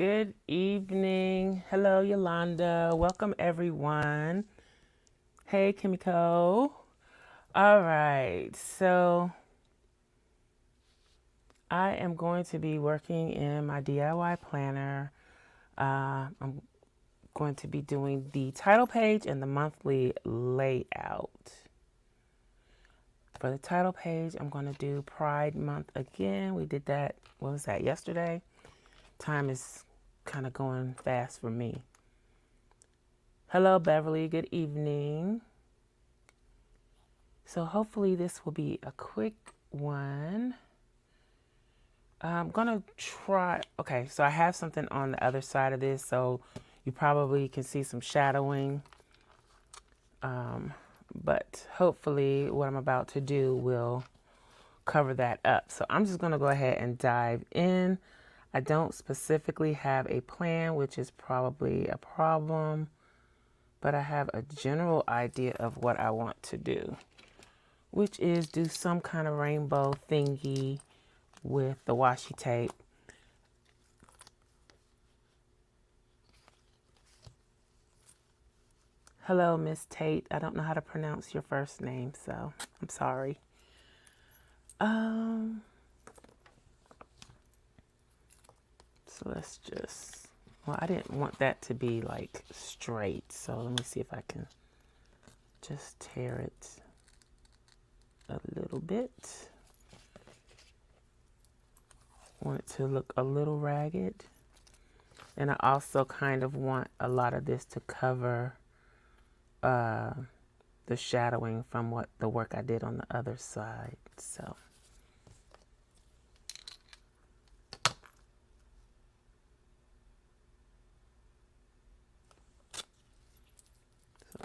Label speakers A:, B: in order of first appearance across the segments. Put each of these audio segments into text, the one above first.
A: Good evening. Hello, Yolanda. Welcome, everyone. Hey, Kimiko. All right. So I am going to be working in my DIY planner. I'm going to be doing the title page and the monthly layout. For the title page, I'm going to do Pride Month again. We did that, what was that, yesterday? Time is kind of going fast for me. Hello, Beverly. Good evening. So hopefully this will be a quick one. I'm going to try. Okay, so I have something on the other side of this, so you probably can see some shadowing. But hopefully what I'm about to do will cover that up. So I'm just going to go ahead and dive in. I don't specifically have a plan, which is probably a problem, but I have a general idea of what I want to do, which is do some kind of rainbow thingy with the washi tape. Hello, Miss Tate. I don't know how to pronounce your first name, so I'm sorry. So let's just, well, I didn't want that to be like straight, so let me see if I can just tear it a little bit. Want it to look a little ragged. And I also kind of want a lot of this to cover the shadowing from what the work I did on the other side. So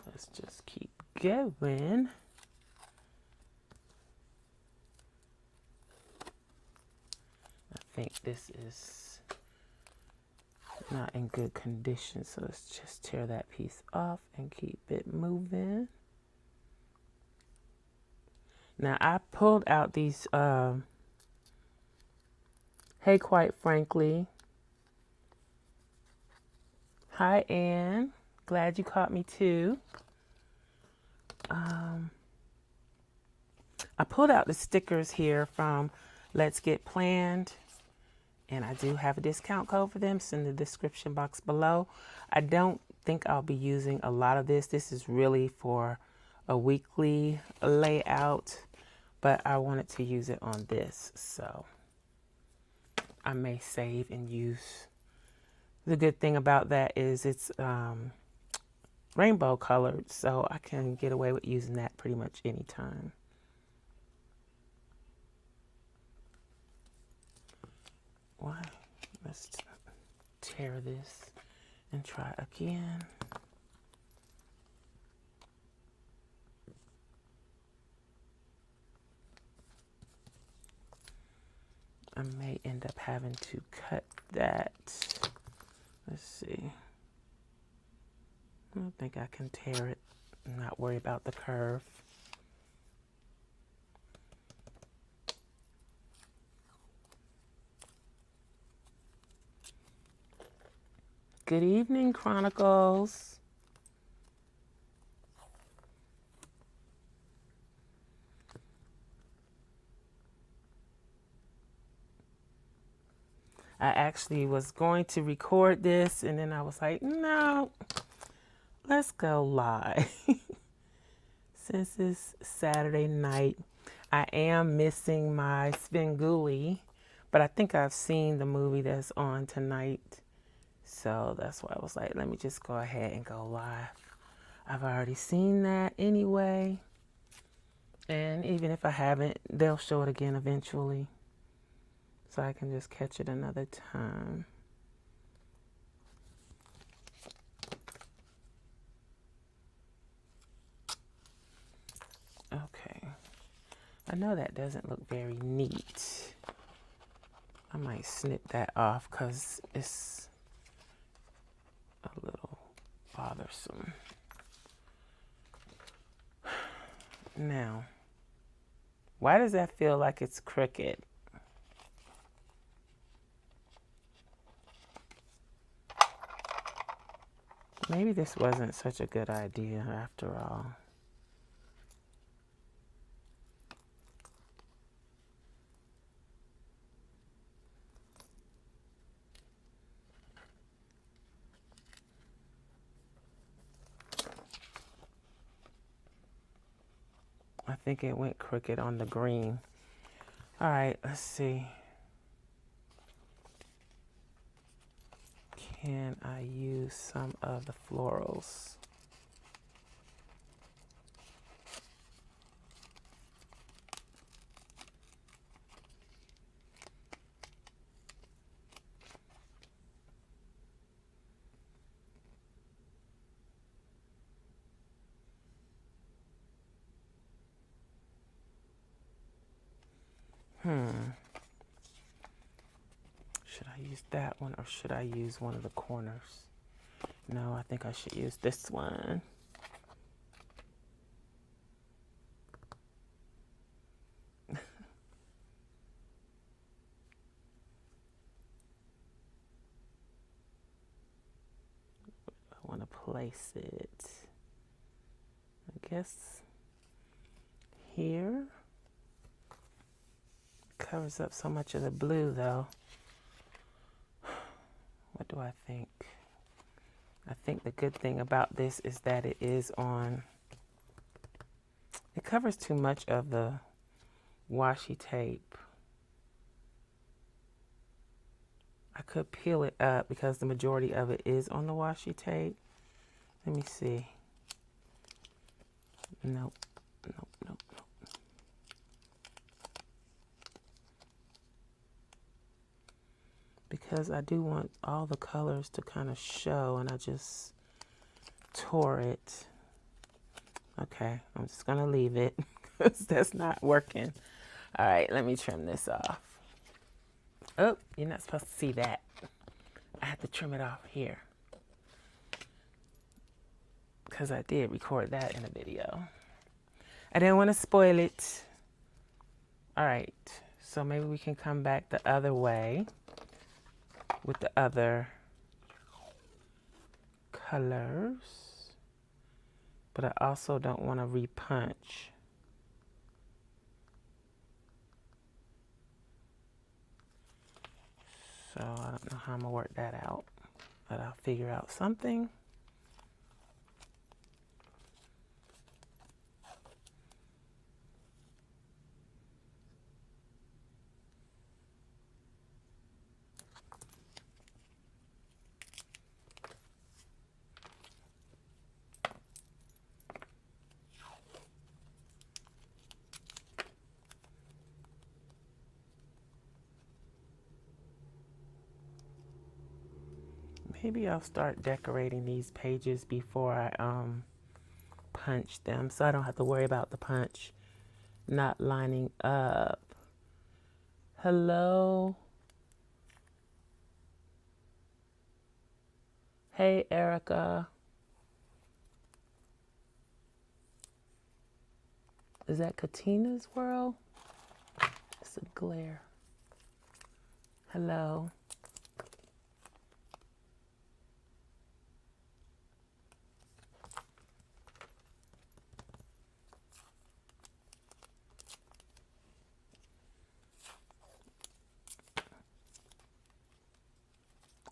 A: let's just keep going. I think this is not in good condition, so let's just tear that piece off and keep it moving. Now I pulled out these, hey, quite frankly. Hi, Ann. Glad you caught me too. I pulled out the stickers here from Let's Get Planned, and I do have a discount code for them. It's in the description box below. I don't think I'll be using a lot of this. This is really for a weekly layout, but I wanted to use it on this, so I may save and use. The good thing about that is it's rainbow colored, so I can get away with using that pretty much anytime. Why? Let's tear this and try again. I may end up having to cut that. Let's see. I don't think I can tear it and not worry about the curve. Good evening, Chronicles. I actually was going to record this, and then I was like, no, let's go live. Since it's Saturday night, I am missing my Svengoolie, but I think I've seen the movie that's on tonight. So that's why I was like, let me just go ahead and go live. I've already seen that anyway. And even if I haven't, they'll show it again eventually. So I can just catch it another time. Okay. I know that doesn't look very neat. I might snip that off because it's a little bothersome. Now, why does that feel like it's crooked? Maybe this wasn't such a good idea after all. I think it went crooked on the green. All right, let's see. Can I use some of the florals? Should I use that one or should I use one of the corners? No, I think I should use this one. I want to place it, I guess, here. Covers up so much of the blue though. What do I think? I think the good thing about this is that it is on, it covers too much of the washi tape. I could peel it up because the majority of it is on the washi tape. Let me see. Nope, nope, nope, nope. Because I do want all the colors to kind of show, and I just tore it. Okay, I'm just gonna leave it because that's not working. All right, let me trim this off. Oh, you're not supposed to see that. I have to trim it off here because I did record that in a video. I didn't want to spoil it. All right, so maybe we can come back the other way with the other colors, but I also don't want to repunch. So I don't know how I'm gonna work that out, but I'll figure out something. Maybe I'll start decorating these pages before I punch them, so I don't have to worry about the punch not lining up. Hello. Hey, Erica. Is that Katina's world? It's a glare. Hello.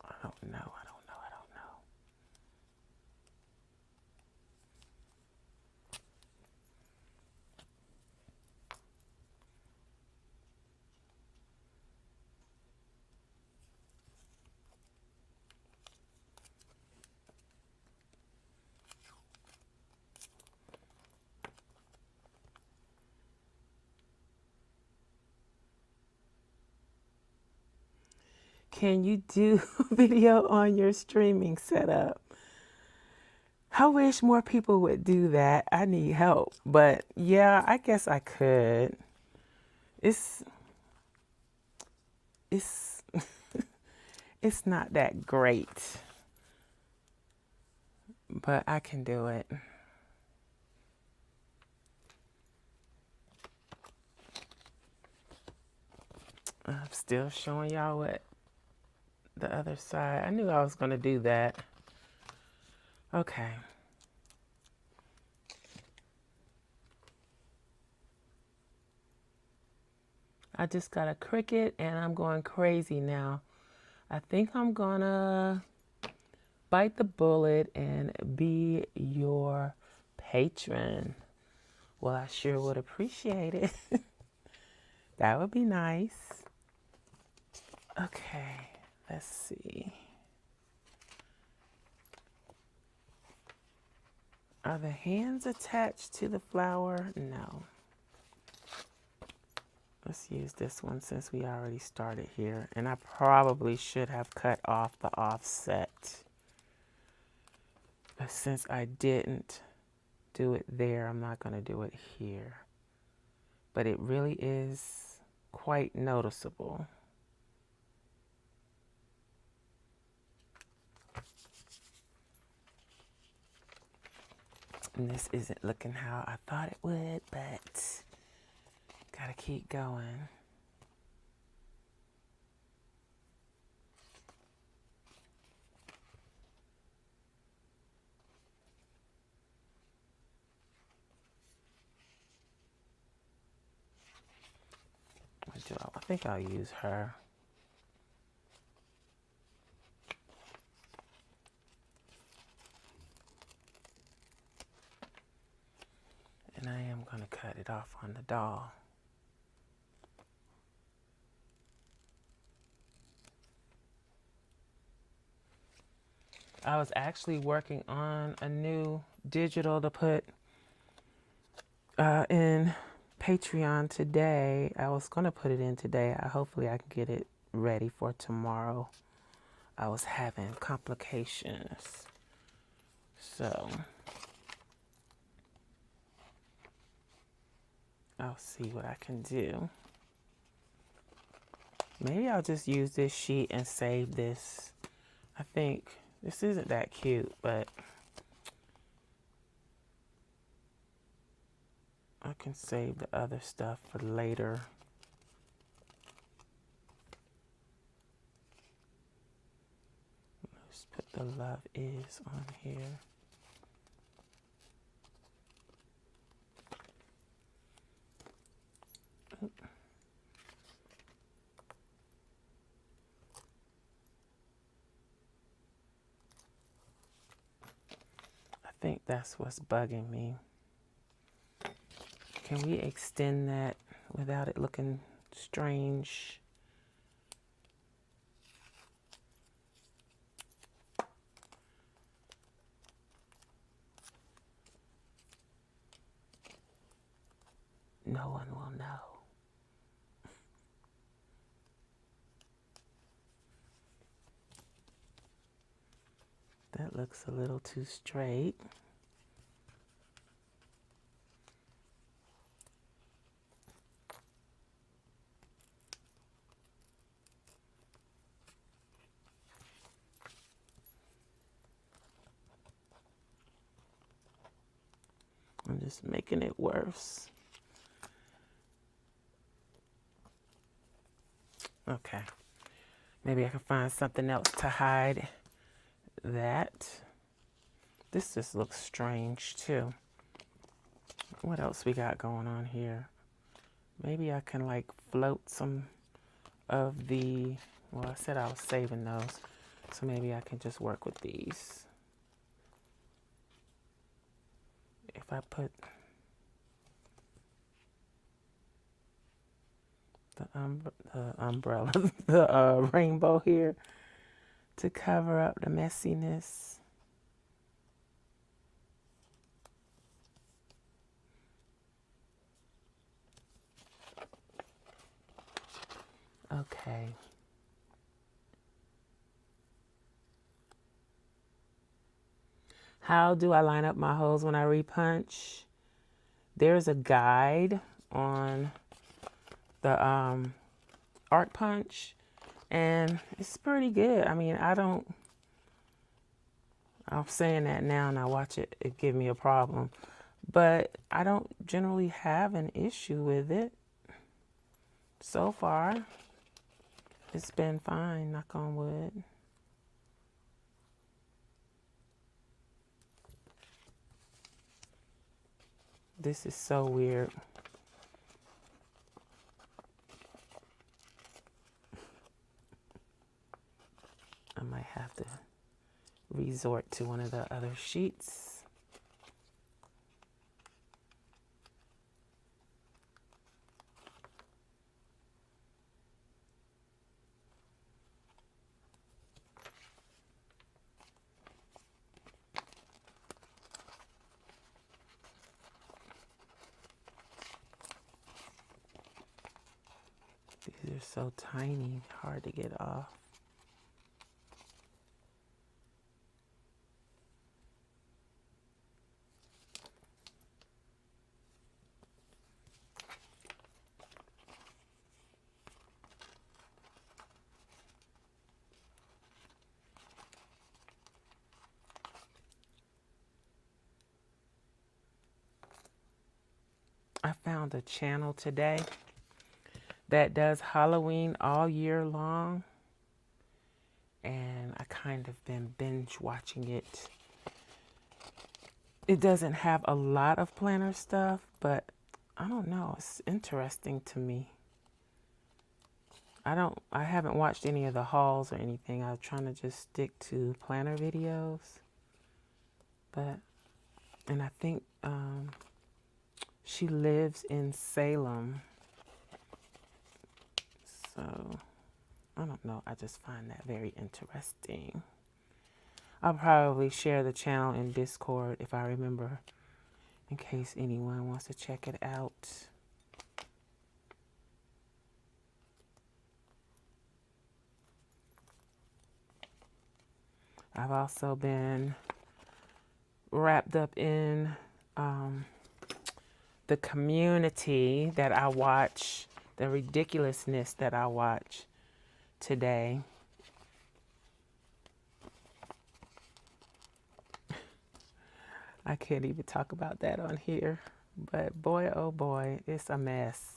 A: I don't know. Can you do a video on your streaming setup? I wish more people would do that. I need help. But yeah, I guess I could. It's it's not that great. But I can do it. I'm still showing y'all what the other side. I knew I was going to do that. Okay. I just got a Cricut and I'm going crazy now. I think I'm gonna bite the bullet and be your patron. Well, I sure would appreciate it. That would be nice. Okay, let's see. Are the hands attached to the flower? No. Let's use this one since we already started here. And I probably should have cut off the offset. But since I didn't do it there, I'm not going to do it here. But it really is quite noticeable. And this isn't looking how I thought it would, but gotta keep going. I think I'll use her. And I am going to cut it off on the doll. I was actually working on a new digital to put in Patreon today. I was going to put it in today. Hopefully I can get it ready for tomorrow. I was having complications. So I'll see what I can do. Maybe I'll just use this sheet and save this. I think this isn't that cute, but I can save the other stuff for later. Let's put the love is on here. Oop. I think that's what's bugging me. Can we extend that without it looking strange? No one will know. That looks a little too straight. I'm just making it worse. Okay. Maybe I can find something else to hide that. This just looks strange too. What else we got going on here? Maybe I can like float some of the, well, I said I was saving those. So maybe I can just work with these. If I put the umbrella, the rainbow here to cover up the messiness. Okay. How do I line up my holes when I repunch? There's a guide on the art punch, and it's pretty good. I mean, I'm saying that now and I watch it give me a problem, but I don't generally have an issue with it. So far, it's been fine, knock on wood. This is so weird. I might have to resort to one of the other sheets. These are so tiny, hard to get off. I found a channel today that does Halloween all year long, and I kind of been binge watching it. It doesn't have a lot of planner stuff, but I don't know, it's interesting to me. I haven't watched any of the hauls or anything. I was trying to just stick to planner videos. And I think she lives in Salem. So, I don't know. I just find that very interesting. I'll probably share the channel in Discord if I remember, in case anyone wants to check it out. I've also been wrapped up in the community that I watch, the ridiculousness that I watch today. I can't even talk about that on here, but boy, oh boy, it's a mess.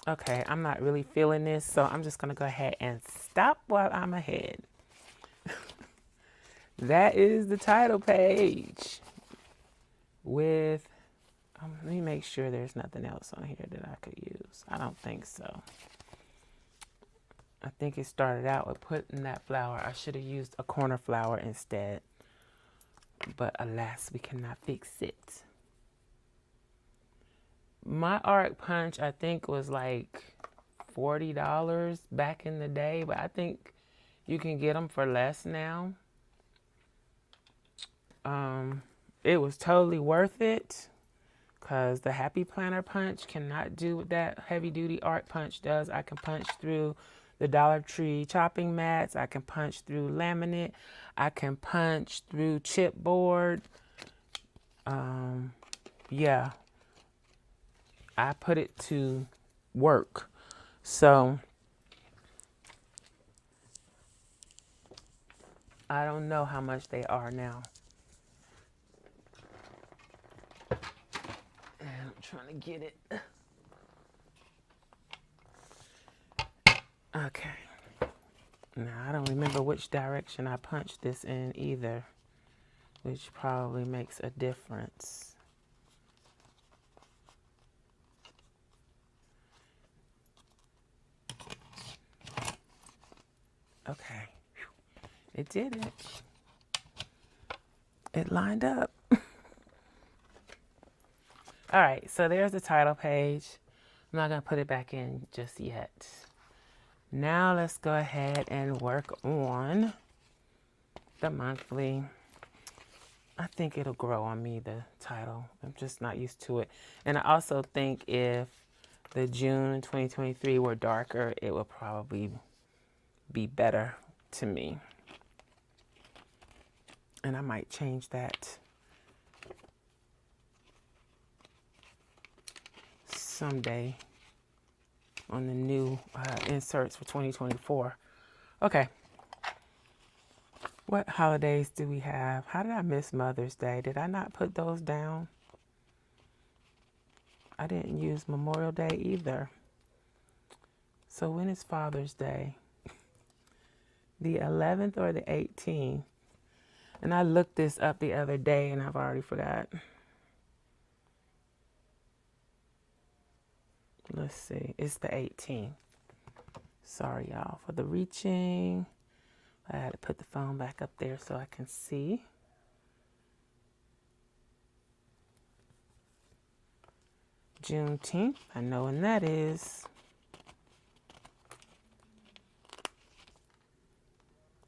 A: Okay, I'm not really feeling this, so I'm just going to go ahead and stop while I'm ahead. That is the title page with, let me make sure there's nothing else on here that I could use. I don't think so. I think it started out with putting that flower. I should have used a corner flower instead, but alas, we cannot fix it. My art punch, I think, was like $40 back in the day, but I think you can get them for less now. It was totally worth it because the Happy Planner punch cannot do what that heavy duty art punch does. I can punch through the Dollar Tree chopping mats. I can punch through laminate. I can punch through chipboard. Yeah. I put it to work. So I don't know how much they are now. And I'm trying to get it. Okay. Now I don't remember which direction I punched this in either, which probably makes a difference. Okay, it did it. It lined up. All right, so there's the title page. I'm not gonna put it back in just yet. Now let's go ahead and work on the monthly. I think it'll grow on me, the title. I'm just not used to it. And I also think if the June 2023 were darker, it would probably be better to me. And I might change that someday on the new inserts for 2024. Okay. What holidays do we have? How did I miss Mother's Day? Did I not put those down? I didn't use Memorial Day either. So when is Father's Day? The 11th or the 18th? And I looked this up the other day and I've already forgot. Let's see. It's the 18th. Sorry, y'all, for the reaching. I had to put the phone back up there so I can see. Juneteenth. I know when that is.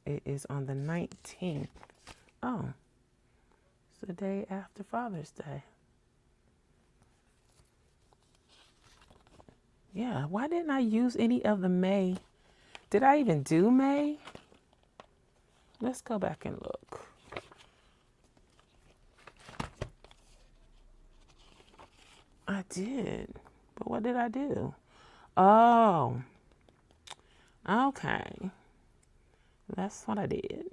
A: It is on the 19th. Oh, it's the day after Father's Day. Yeah, why didn't I use any of the May? Did I even do May? Let's go back and look. I did, but what did I do? Oh, okay. That's what I did.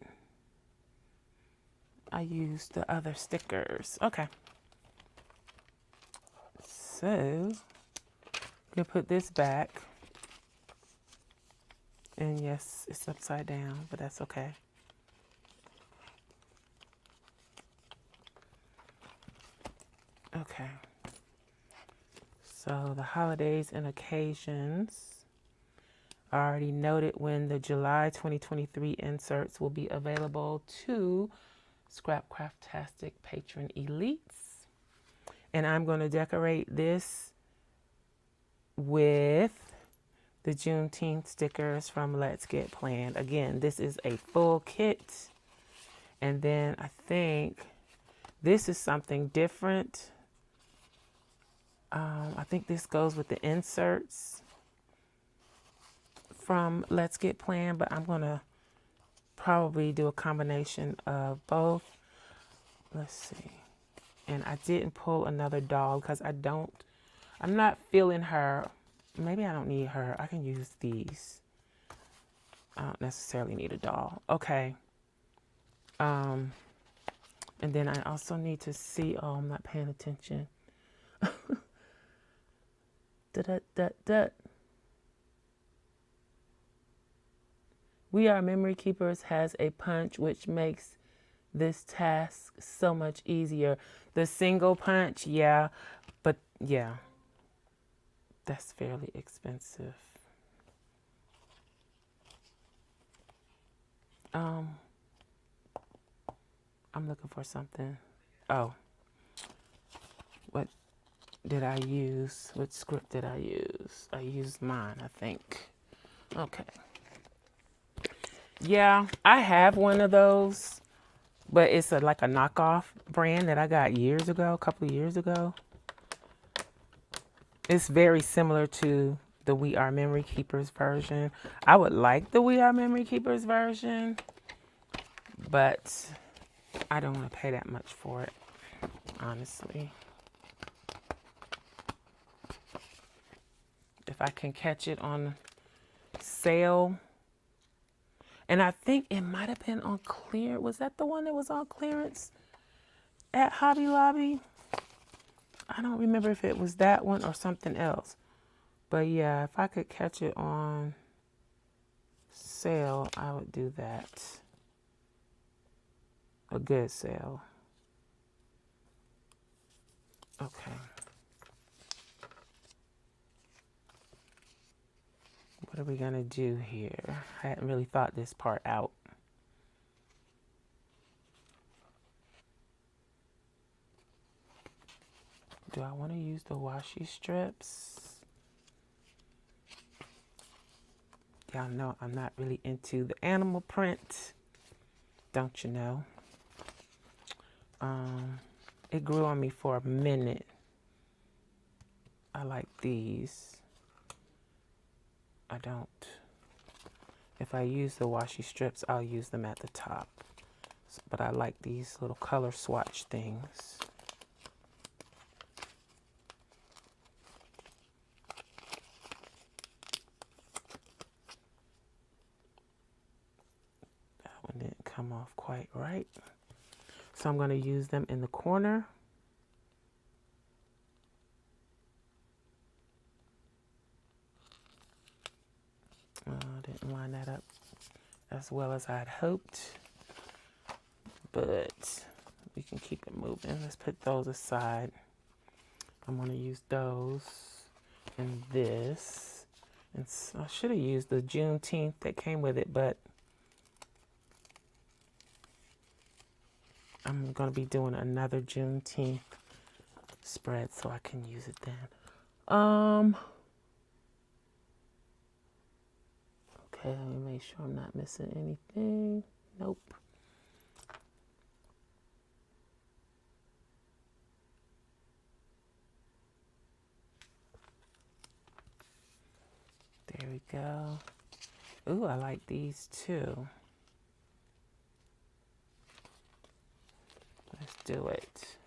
A: I used the other stickers. Okay. So, I'm gonna put this back. And yes, it's upside down, but that's okay. Okay. So the holidays and occasions. I already noted when the July 2023 inserts will be available to Scrapcraftastic patron elites. And I'm going to decorate this with the Juneteenth stickers from Let's Get Planned. Again, this is a full kit. And then I think this is something different. I think this goes with the inserts from Let's Get Planned, but I'm going to probably do a combination of both. Let's see. And I didn't pull another doll because I'm not feeling her. Maybe I don't need her. I can use these. I don't necessarily need a doll. Okay. And then I also need to see, oh, I'm not paying attention. We Are Memory Keepers has a punch which makes this task so much easier. The single punch, yeah, but yeah, that's fairly expensive. I'm looking for something. Oh, what did I use? What script did I use? I used mine, I think. Okay. Yeah, I have one of those, but it's like a knockoff brand that I got years ago, a couple of years ago. It's very similar to the We Are Memory Keepers version. I would like the We Are Memory Keepers version, but I don't want to pay that much for it, honestly. If I can catch it on sale. And I think it might have been on clearance. Was that the one that was on clearance at Hobby Lobby? I don't remember if it was that one or something else. But yeah, if I could catch it on sale, I would do that. A good sale. Okay. What are we going to do here? I hadn't really thought this part out. Do I want to use the washi strips? Y'all know I'm not really into the animal print. Don't you know? It grew on me for a minute. I like these. I don't. If I use the washi strips, I'll use them at the top. But I like these little color swatch things. That one didn't come off quite right. So I'm going to use them in the corner. Didn't line that up as well as I'd hoped, but we can keep it moving. Let's put those aside. I'm going to use those and this. And so I should have used the Juneteenth that came with it, but I'm going to be doing another Juneteenth spread so I can use it then. Okay, let me make sure I'm not missing anything. Nope. There we go. Ooh, I like these too. Let's do it.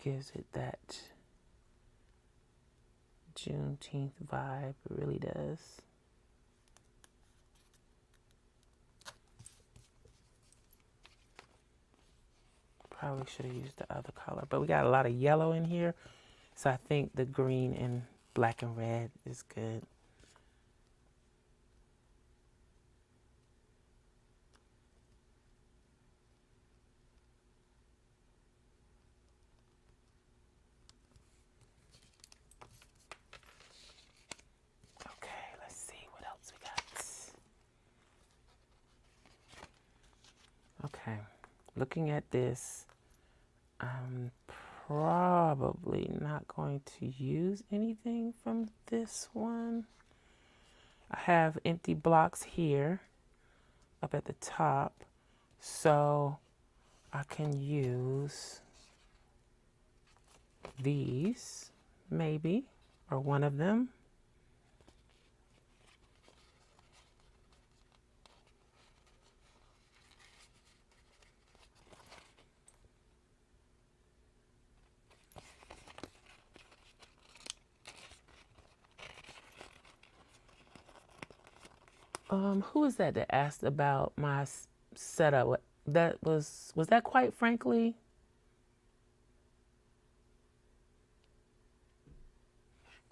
A: Gives it that Juneteenth vibe, it really does. Probably should have used the other color, but we got a lot of yellow in here, so I think the green and black and red is good. Okay, looking at this, I'm probably not going to use anything from this one. I have empty blocks here up at the top, so I can use these maybe, or one of them. Who is that asked about my setup? That was that quite frankly?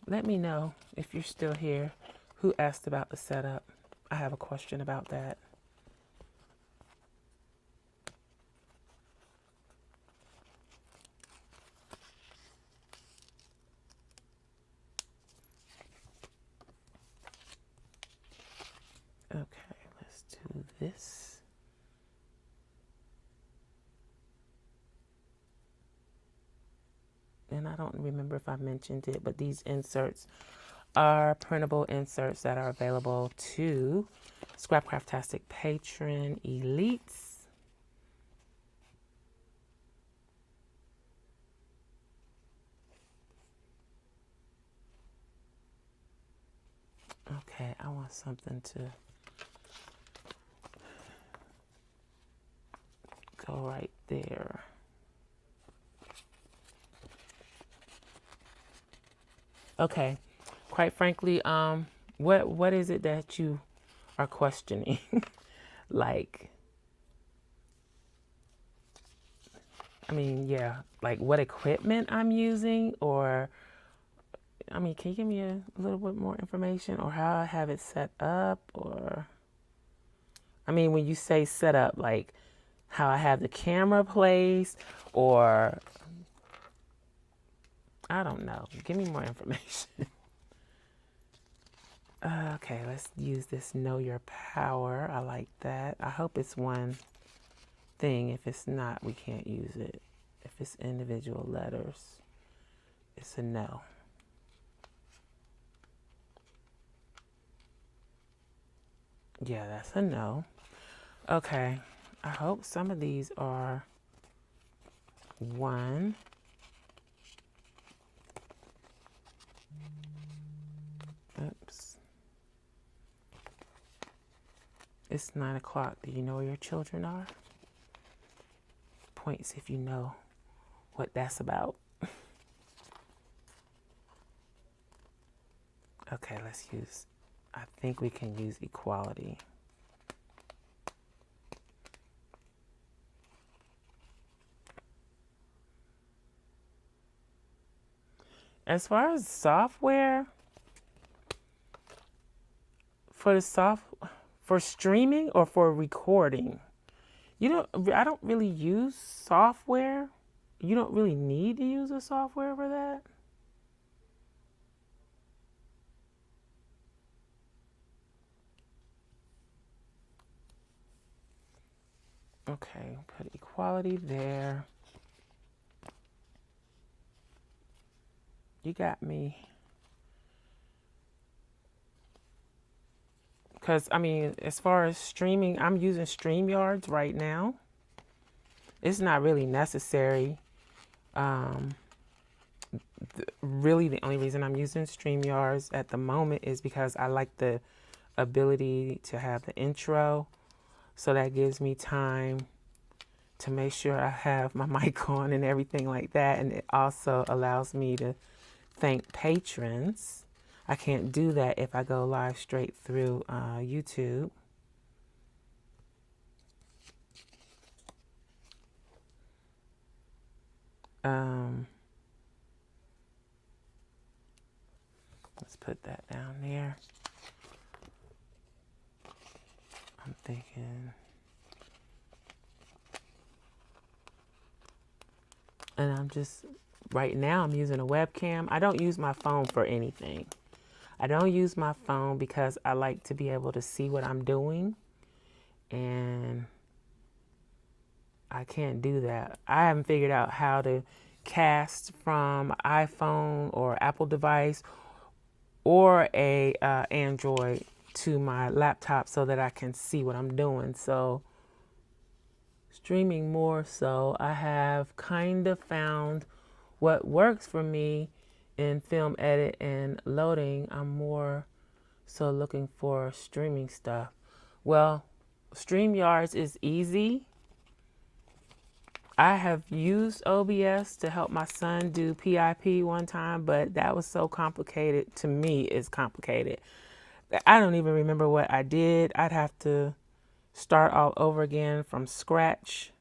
A: Let me know if you're still here. Who asked about the setup? I have a question about that. Okay, let's do this. And I don't remember if I mentioned it, but these inserts are printable inserts that are available to Scrapcraftastic patron elites. Okay, I want something to go right there. Okay, quite frankly, what is it that you are questioning? Like, I mean, yeah, like what equipment I'm using, or I mean, can you give me a little bit more information, or how I have it set up, or I mean, when you say set up, like how I have the camera placed, or I don't know. Give me more information. Okay, let's use this Know Your Power. I like that. I hope it's one thing. If it's not, we can't use it. If it's individual letters, it's a no. Yeah, that's a no. Okay, I hope some of these are one. Oops. It's 9 o'clock. Do you know where your children are? Points if you know what that's about. Okay, let's use, I think we can use equality. As far as software, For the for streaming or for recording? I don't really use software. You don't really need to use a software for that. Okay, put equality there. You got me. Because, I mean, as far as streaming, I'm using StreamYards right now. It's not really necessary. Really, the only reason I'm using StreamYards at the moment is because I like the ability to have the intro. So that gives me time to make sure I have my mic on and everything like that. And it also allows me to thank patrons. I can't do that if I go live straight through YouTube. Let's put that down there. I'm thinking, and right now I'm using a webcam. I don't use my phone for anything. I don't use my phone because I like to be able to see what I'm doing, and I can't do that. I haven't figured out how to cast from iPhone or Apple device or a Android to my laptop so that I can see what I'm doing. So streaming more so, I have kind of found what works for me in film edit and loading. I'm more so looking for streaming stuff. Well, StreamYards is easy. I have used OBS to help my son do PIP one time, but that was so complicated. To me, it's complicated. I don't even remember what I did. I'd have to start all over again from scratch.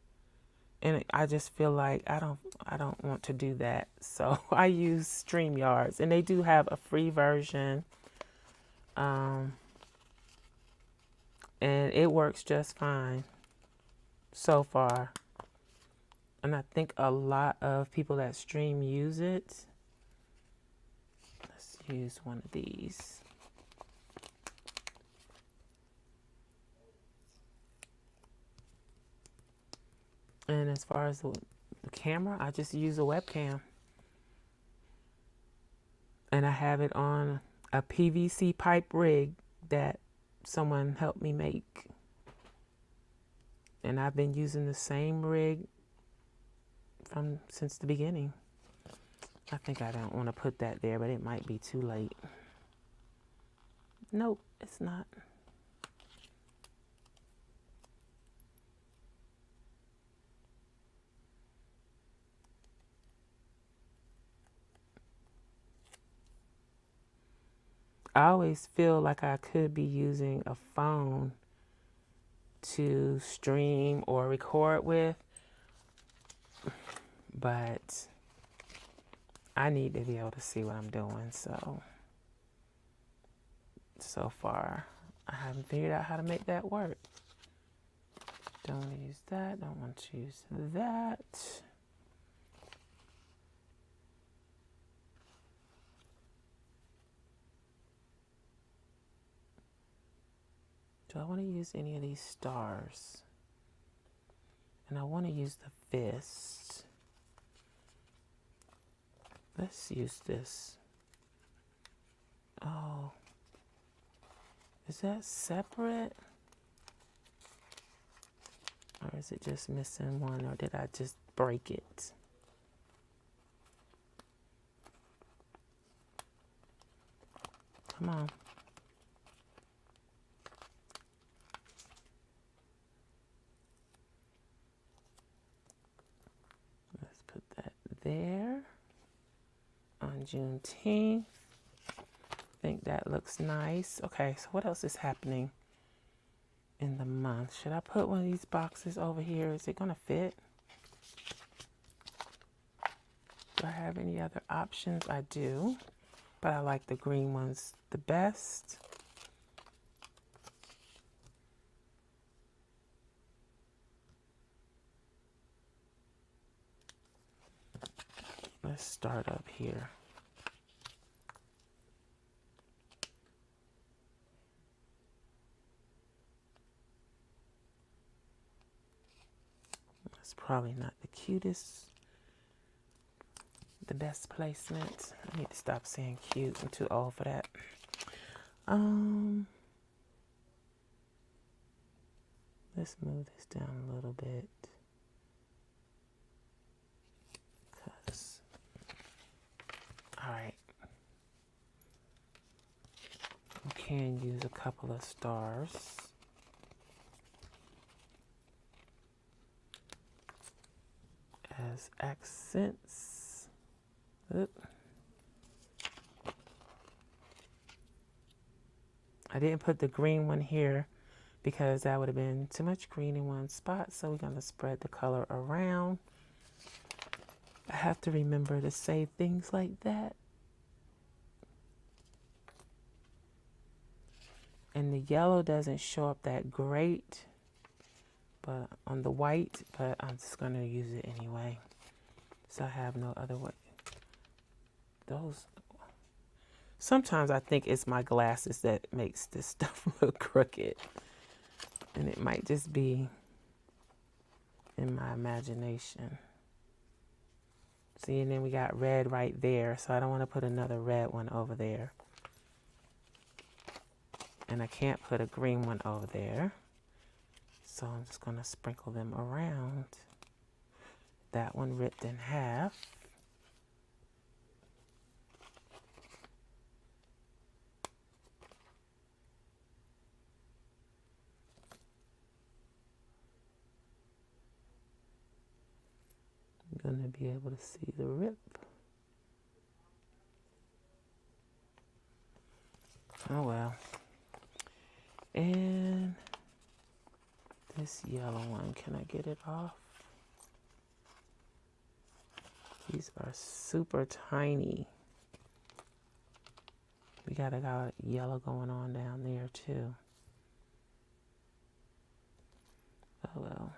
A: And I just feel like I don't want to do that. So I use StreamYards, and they do have a free version. And it works just fine so far. And I think a lot of people that stream use it. Let's use one of these. And as far as the camera, I just use a webcam. And I have it on a PVC pipe rig that someone helped me make. And I've been using the same rig since the beginning. I think I don't want to put that there, but it might be too late. Nope, it's not. I always feel like I could be using a phone to stream or record with, but I need to be able to see what I'm doing. So far, I haven't figured out how to make that work. Don't want to use that. Don't want to use that. Do I want to use any of these stars? And I want to use the fist. Let's use this. Oh. Is that separate? Or is it just missing one? Or did I just break it? Come on. Let's put that there on Juneteenth. I think that looks nice. Okay, so what else is happening in the month? Should I put one of these boxes over here? Is it gonna fit? Do I have any other options? I do, but I like the green ones the best. Let's start up here. It's probably not the cutest, the best placement. I need to stop saying cute. I'm too old for that. Let's move this down a little bit. All right. We can use a couple of stars. As accents. Oop. I didn't put the green one here because that would have been too much green in one spot. So we're going to spread the color around. I have to remember to say things like that. And the yellow doesn't show up that great but on the white, but I'm just going to use it anyway. So I have no other way. Those. Sometimes I think it's my glasses that makes this stuff look crooked. And it might just be in my imagination. See, and then we got red right there, so I don't want to put another red one over there. And I can't put a green one over there. So I'm just going to sprinkle them around. That one ripped in half. I'm going to be able to see the rip. Oh well. And this yellow one, can I get it off? These are super tiny. We got a yellow going on down there too. Oh well.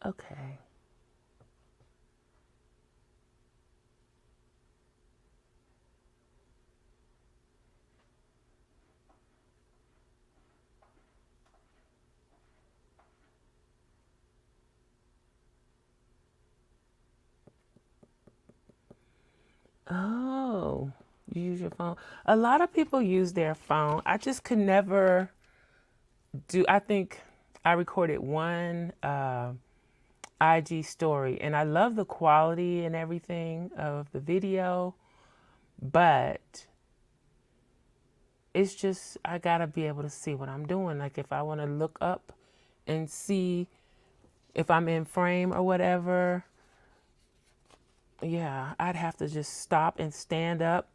A: Okay. Oh, you use your phone. A lot of people use their phone. I just could never do. I think I recorded one IG story, and I love the quality and everything of the video, but it's just I gotta be able to see what I'm doing. Like if I want to look up and see if I'm in frame or whatever, yeah, I'd have to just stop and stand up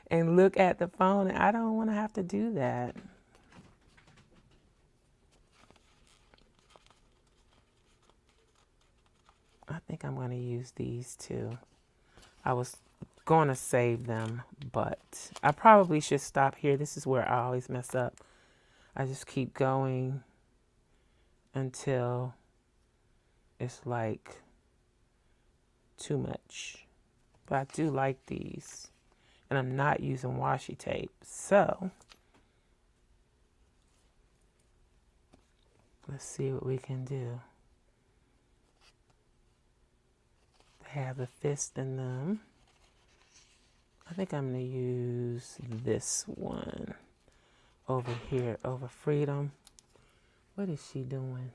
A: and look at the phone. And I don't want to have to do that. I think I'm going to use these two. I was going to save them, but I probably should stop here. This is where I always mess up. I just keep going until it's like too much. But I do like these. And I'm not using washi tape. So let's see what we can do. They have a fist in them. I think I'm going to use this one over here, over Freedom. What is she doing?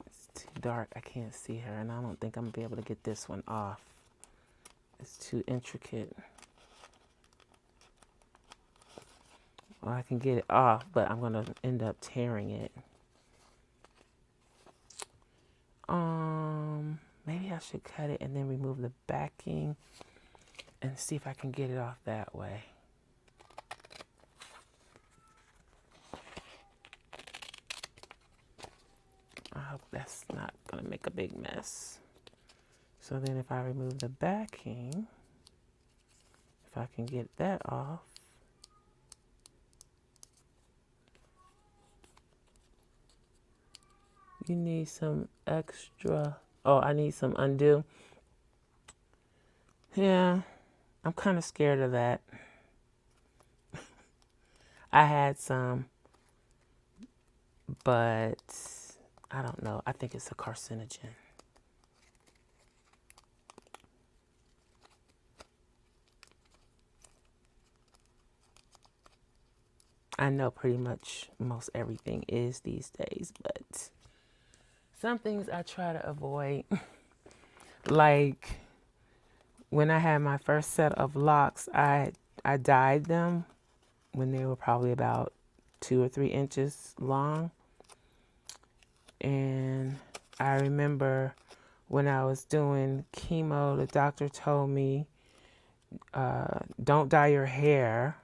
A: It's too dark. I can't see her, and I don't think I'm going to be able to get this one off. It's too intricate. Well, I can get it off, but I'm going to end up tearing it. Maybe I should cut it and then remove the backing and see if I can get it off that way. make a big mess. So then if I remove the backing, if I can get that off, you need some extra, oh, I need some undo. Yeah, I'm kind of scared of that. I had some, but I don't know. I think it's a carcinogen. I know pretty much most everything is these days, but some things I try to avoid. Like when I had my first set of locks, I dyed them when they were probably about 2 or 3 inches long. And I remember when I was doing chemo, the doctor told me, don't dye your hair.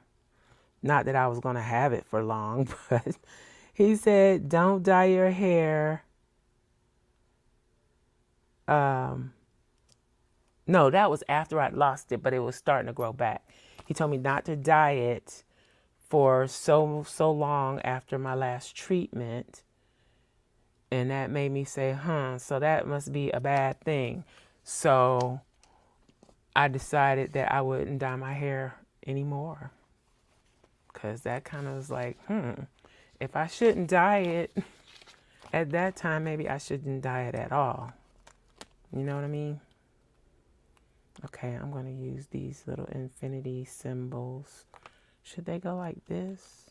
A: Not that I was going to have it for long, but he said, don't dye your hair. No, that was after I'd lost it, but it was starting to grow back. He told me not to dye it for so long after my last treatment. And that made me say, so that must be a bad thing. So I decided that I wouldn't dye my hair anymore. Because that kind of was like, if I shouldn't dye it at that time, maybe I shouldn't dye it at all. You know what I mean? Okay, I'm going to use these little infinity symbols. Should they go like this?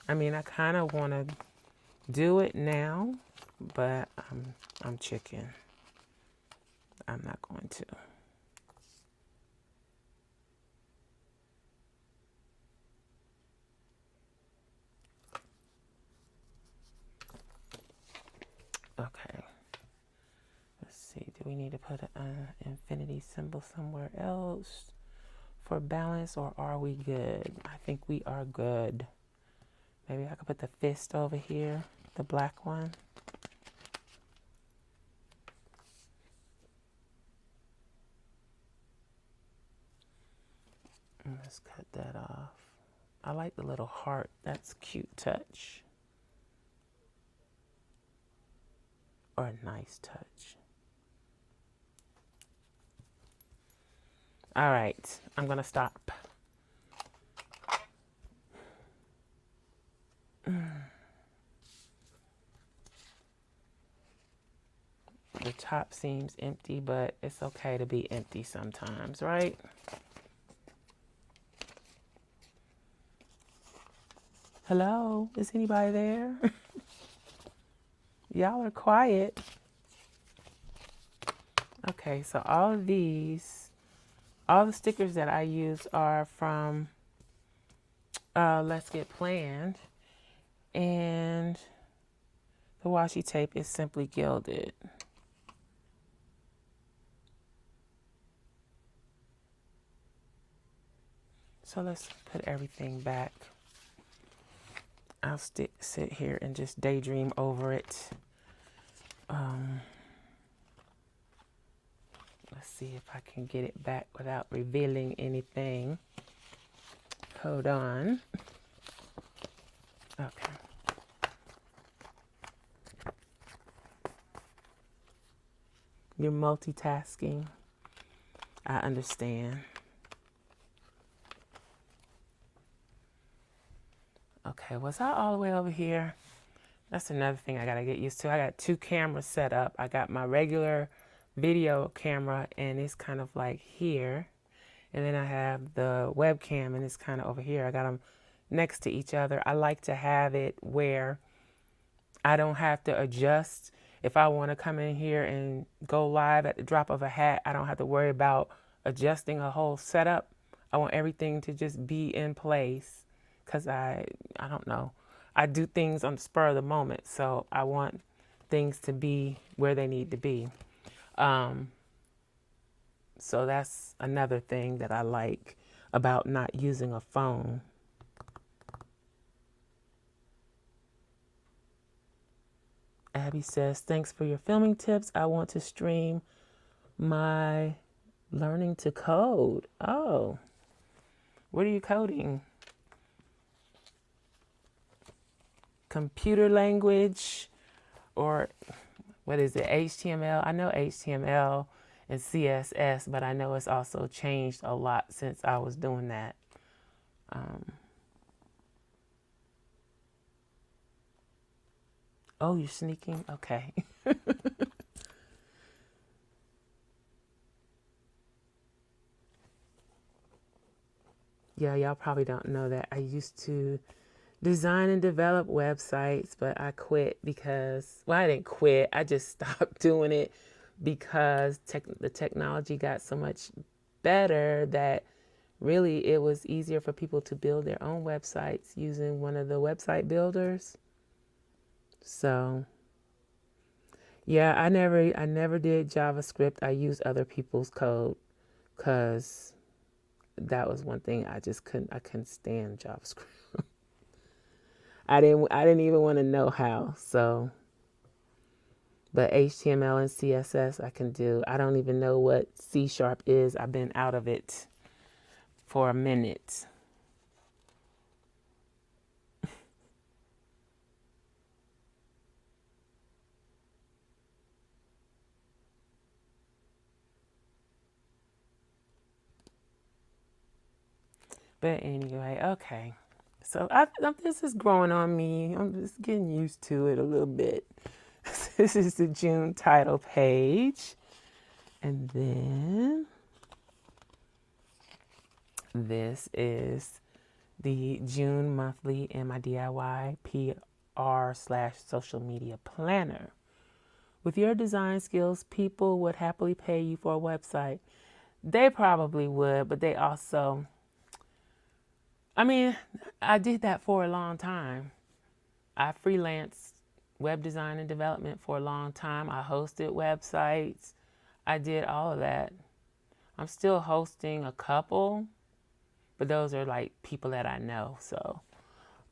A: I mean, I kind of want to do it now, but I'm chicken. I'm not going to. Okay. Let's see. Do we need to put an infinity symbol somewhere else for balance, or are we good? I think we are good. Maybe I could put the fist over here, the black one. And let's cut that off. I like the little heart. That's a cute touch. Or a nice touch. All right, I'm gonna stop. The top seems empty, but it's okay to be empty sometimes, right? Hello, is anybody there? Y'all are quiet. Okay, so all of these, all the stickers that I use are from Let's Get Planned. And the washi tape is simply gilded. So let's put everything back. I'll sit here and just daydream over it. Let's see if I can get it back without revealing anything. Hold on. Okay. You're multitasking. I understand. Okay, was I all the way over here? That's another thing I gotta get used to. I got 2 cameras set up. I got my regular video camera and it's kind of like here. And then I have the webcam and it's kind of over here. I got them next to each other. I like to have it where I don't have to adjust. If I want to come in here and go live at the drop of a hat, I don't have to worry about adjusting a whole setup. I want everything to just be in place because I don't know. I do things on the spur of the moment, so I want things to be where they need to be. So that's another thing that I like about not using a phone. Abby says, thanks for your filming tips. I want to stream my learning to code. Oh, what are you coding? Computer language or what is it? HTML? I know HTML and CSS, but I know it's also changed a lot since I was doing that. Oh, you're sneaking? Okay. Yeah, y'all probably don't know that. I used to design and develop websites, but I quit because, well, I didn't quit. I just stopped doing it because the technology got so much better that really it was easier for people to build their own websites using one of the website builders. So, yeah, I never did JavaScript. I used other people's code because that was one thing I couldn't stand JavaScript. I didn't even want to know how. So, but HTML and CSS I can do. I don't even know what C# is. I've been out of it for a minute. But anyway, okay. So this is growing on me. I'm just getting used to it a little bit. This is the June title page. And then this is the June monthly in my DIY PR/social media planner. With your design skills, people would happily pay you for a website. They probably would, but they also, I mean, I did that for a long time. I freelanced web design and development for a long time. I hosted websites. I did all of that. I'm still hosting a couple, but those are like people that I know. So,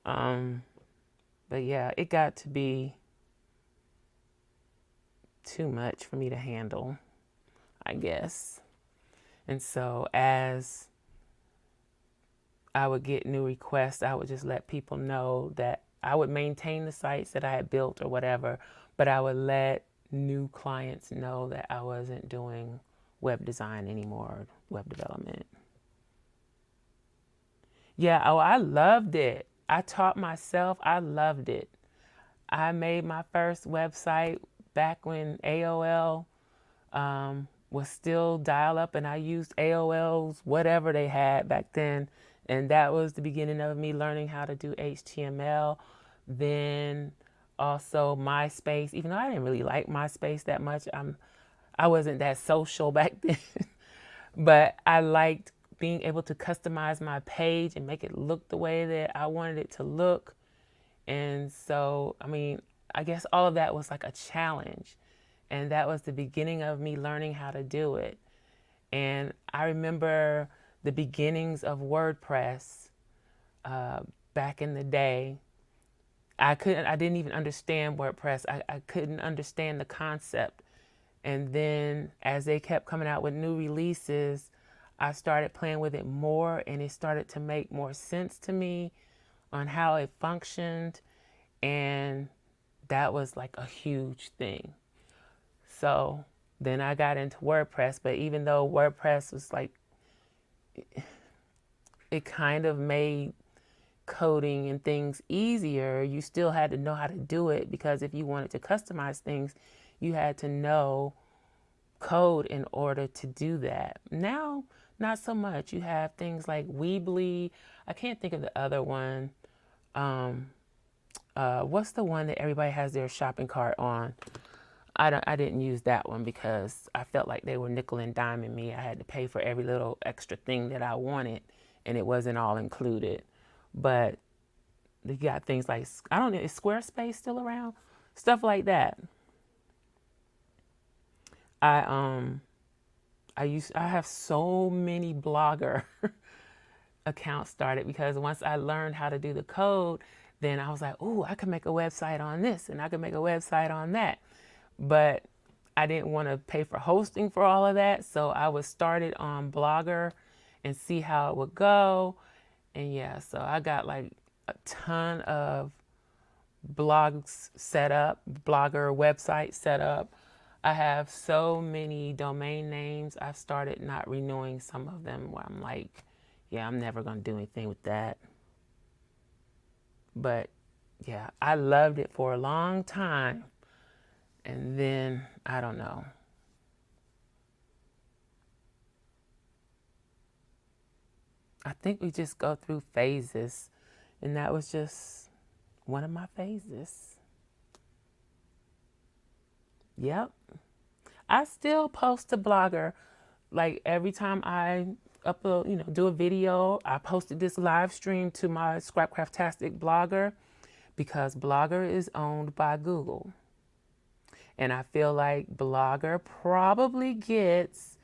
A: but yeah, it got to be too much for me to handle, I guess. And so as I would get new requests, I would just let people know that I would maintain the sites that I had built or whatever, but I would let new clients know that I wasn't doing web design anymore, web development. Yeah, oh, I loved it. I taught myself. I loved it. I made my first website back when AOL was still dial up, and I used AOL's whatever they had back then. And that was the beginning of me learning how to do HTML. Then also MySpace, even though I didn't really like MySpace that much. I wasn't that social back then, but I liked being able to customize my page and make it look the way that I wanted it to look. And so, I mean, I guess all of that was like a challenge. And that was the beginning of me learning how to do it. And I remember the beginnings of WordPress back in the day. I didn't even understand WordPress. I couldn't understand the concept. And then as they kept coming out with new releases, I started playing with it more, and it started to make more sense to me on how it functioned. And that was like a huge thing. So then I got into WordPress, but even though WordPress was like, it kind of made coding and things easier, you still had to know how to do it, because if you wanted to customize things, you had to know code in order to do that. Now, not so much. You have things like Weebly. I can't think of the other one. What's the one that everybody has their shopping cart on? I didn't use that one because I felt like they were nickel and diming me. I had to pay for every little extra thing that I wanted, and it wasn't all included. But you got things like, I don't know, is Squarespace still around? Stuff like that. I I have so many Blogger accounts started because once I learned how to do the code, then I was like, oh, I could make a website on this and I could make a website on that. But I didn't want to pay for hosting for all of that. So I was started on Blogger and see how it would go. And yeah, so I got like a ton of blogs set up, Blogger website set up. I have so many domain names. I've started not renewing some of them where I'm like, yeah, I'm never going to do anything with that. But yeah, I loved it for a long time. And then, I don't know. I think we just go through phases. And that was just one of my phases. Yep. I still post to Blogger. Like every time I upload, do a video, I posted this live stream to my Scrapcraftastic Blogger because Blogger is owned by Google. And I feel like Blogger probably gets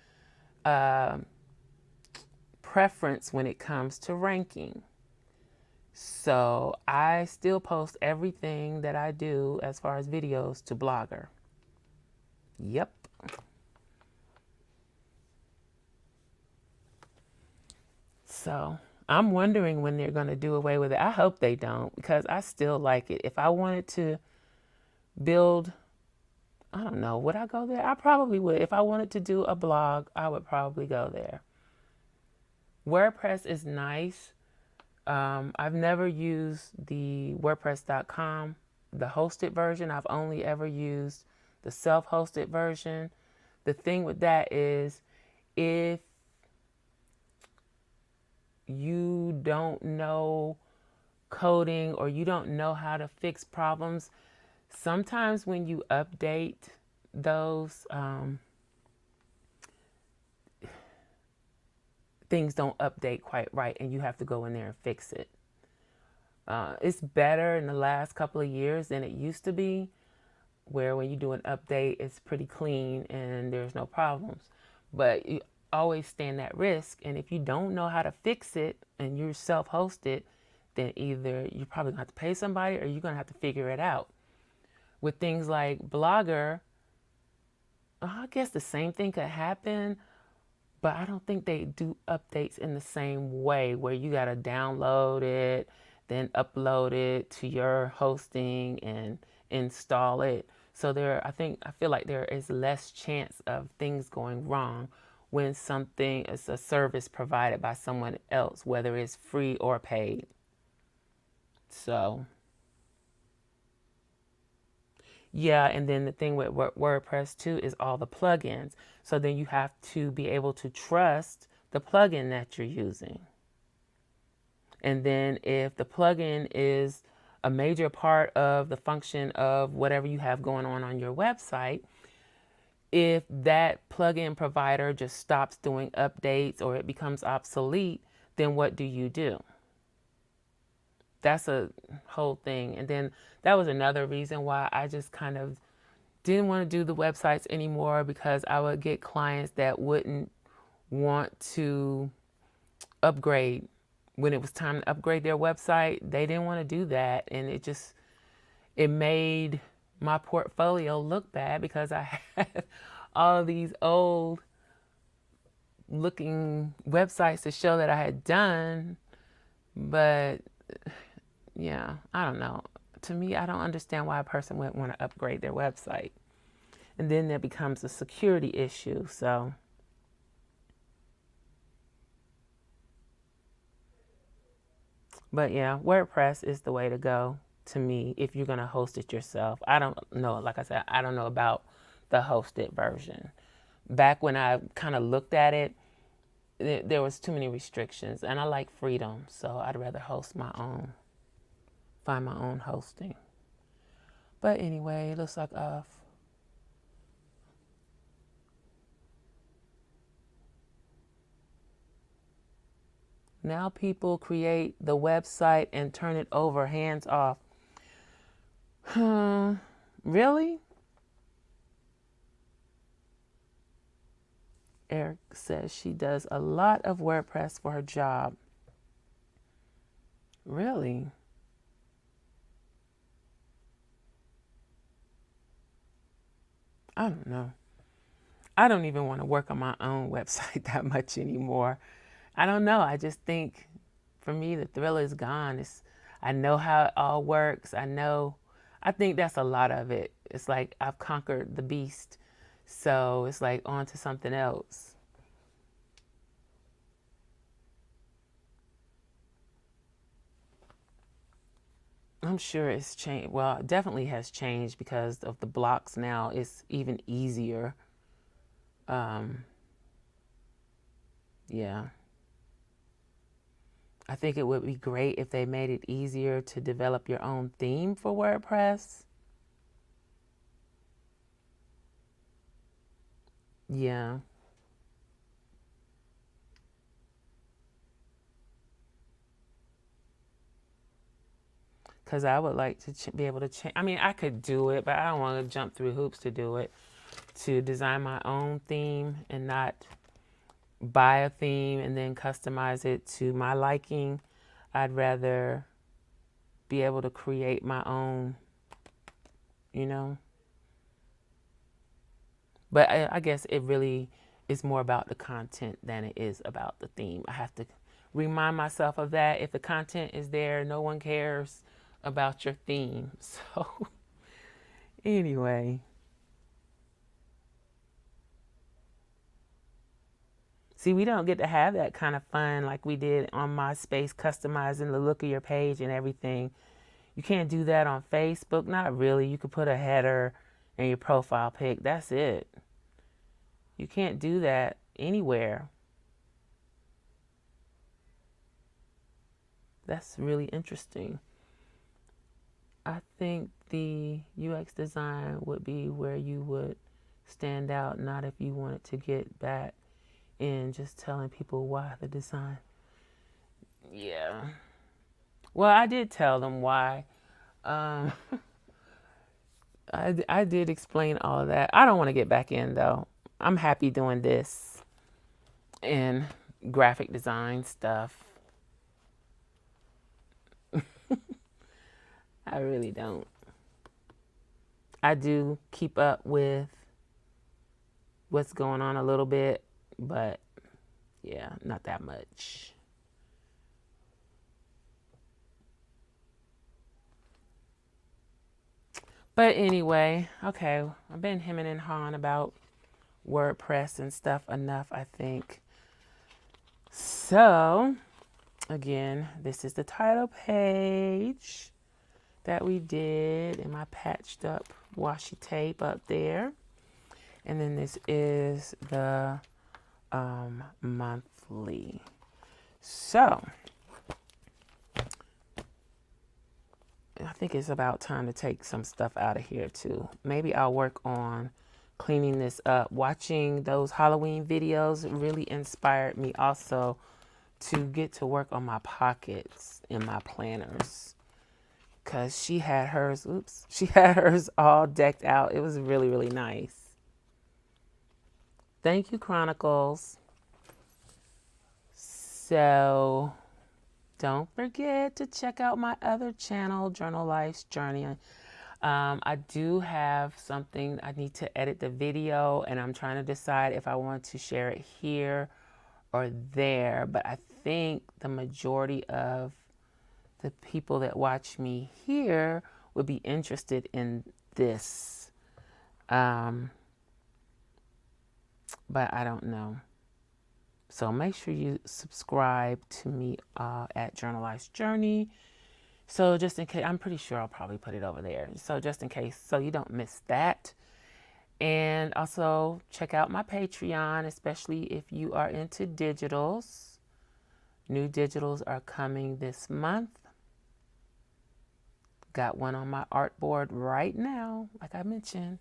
A: preference when it comes to ranking. So I still post everything that I do as far as videos to Blogger. Yep. So I'm wondering when they're going to do away with it. I hope they don't because I still like it. If I wanted to build, I don't know, would I go there? I probably would. If I wanted to do a blog, I would probably go there. WordPress is nice. I've never used the WordPress.com, the hosted version. I've only ever used the self-hosted version. The thing with that is if you don't know coding or you don't know how to fix problems, sometimes when you update those, things don't update quite right and you have to go in there and fix it. It's better in the last couple of years than it used to be, where when you do an update, it's pretty clean and there's no problems. But you always stand that risk. And if you don't know how to fix it and you're self-hosted, then either you're probably going to have to pay somebody or you're going to have to figure it out. With things like Blogger, I guess the same thing could happen, but I don't think they do updates in the same way where you got to download it, then upload it to your hosting and install it. So I feel like there is less chance of things going wrong when something is a service provided by someone else, whether it's free or paid. So yeah, and then the thing with WordPress too is all the plugins. So then you have to be able to trust the plugin that you're using. And then if the plugin is a major part of the function of whatever you have going on your website, if that plugin provider just stops doing updates or it becomes obsolete, then what do you do? That's a whole thing. And then that was another reason why I just kind of didn't want to do the websites anymore, because I would get clients that wouldn't want to upgrade. When it was time to upgrade their website, they didn't want to do that. And it made my portfolio look bad because I had all of these old looking websites to show that I had done. But yeah, I don't know. To me, I don't understand why a person would want to upgrade their website. And then there becomes a security issue. So but yeah, WordPress is the way to go to me if you're going to host it yourself. I don't know. Like I said, I don't know about the hosted version. Back when I kind of looked at it, there was too many restrictions, and I like freedom. So I'd rather host my own, find my own hosting. But anyway, it looks like now people create the website and turn it over hands off. Really? Eric says she does a lot of WordPress for her job. Really? I don't know. I don't even want to work on my own website that much anymore. I don't know. I just think for me, the thrill is gone. I know how it all works. I think that's a lot of it. It's like I've conquered the beast. So it's like on to something else. I'm sure it's changed. Well, it definitely has changed because of the blocks now. It's even easier. Um, yeah. I think it would be great if they made it easier to develop your own theme for WordPress. Yeah. Because I would like to be able to change. I mean, I could do it, but I don't want to jump through hoops to do it. To design my own theme and not buy a theme and then customize it to my liking. I'd rather be able to create my own, you know. But I guess it really is more about the content than it is about the theme. I have to remind myself of that. If the content is there, no one cares about your theme. So, anyway. See, we don't get to have that kind of fun like we did on MySpace, customizing the look of your page and everything. You can't do that on Facebook. Not really. You could put a header and your profile pic. That's it. You can't do that anywhere. That's really interesting. I think the UX design would be where you would stand out, not if you wanted to get back in just telling people why the design. Yeah. Well, I did tell them why. Um, I did explain all of that. I don't want to get back in though. I'm happy doing this and graphic design stuff. I really don't. I do keep up with what's going on a little bit, but yeah, not that much. But anyway, okay, I've been hemming and hawing about WordPress and stuff enough, I think. So, again, this is the title page that we did in my patched up washi tape up there. And then this is the monthly. So, I think it's about time to take some stuff out of here too. Maybe I'll work on cleaning this up. Watching those Halloween videos really inspired me also to get to work on my pockets in my planners. Cause she had hers, she had hers all decked out. It was really, really nice. Thank you, Chronicles. So don't forget to check out my other channel, Journal Life's Journey. I do have something, I need to edit the video and I'm trying to decide if I want to share it here or there. But I think the majority of the people that watch me here would be interested in this. But I don't know. So make sure you subscribe to me at Journal Life's Journey. So just in case, I'm pretty sure I'll probably put it over there. So just in case, so you don't miss that. And also check out my Patreon, especially if you are into digitals. New digitals are coming this month. Got one on my artboard right now, like I mentioned.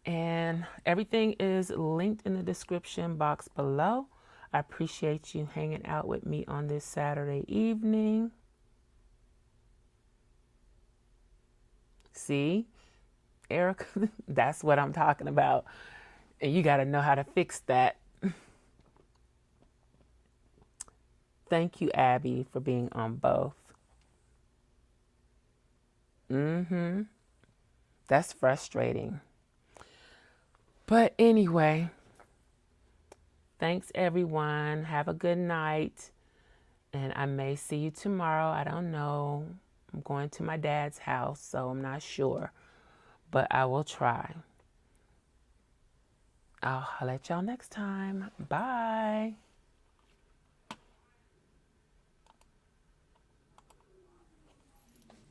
A: And everything is linked in the description box below. I appreciate you hanging out with me on this Saturday evening. See, Erica, that's what I'm talking about. And you got to know how to fix that. Thank you, Abby, for being on both. That's frustrating. But anyway, thanks everyone. Have a good night. And I may see you tomorrow. I don't know. I'm going to my dad's house, so I'm not sure. But I will try. I'll let y'all next time. Bye.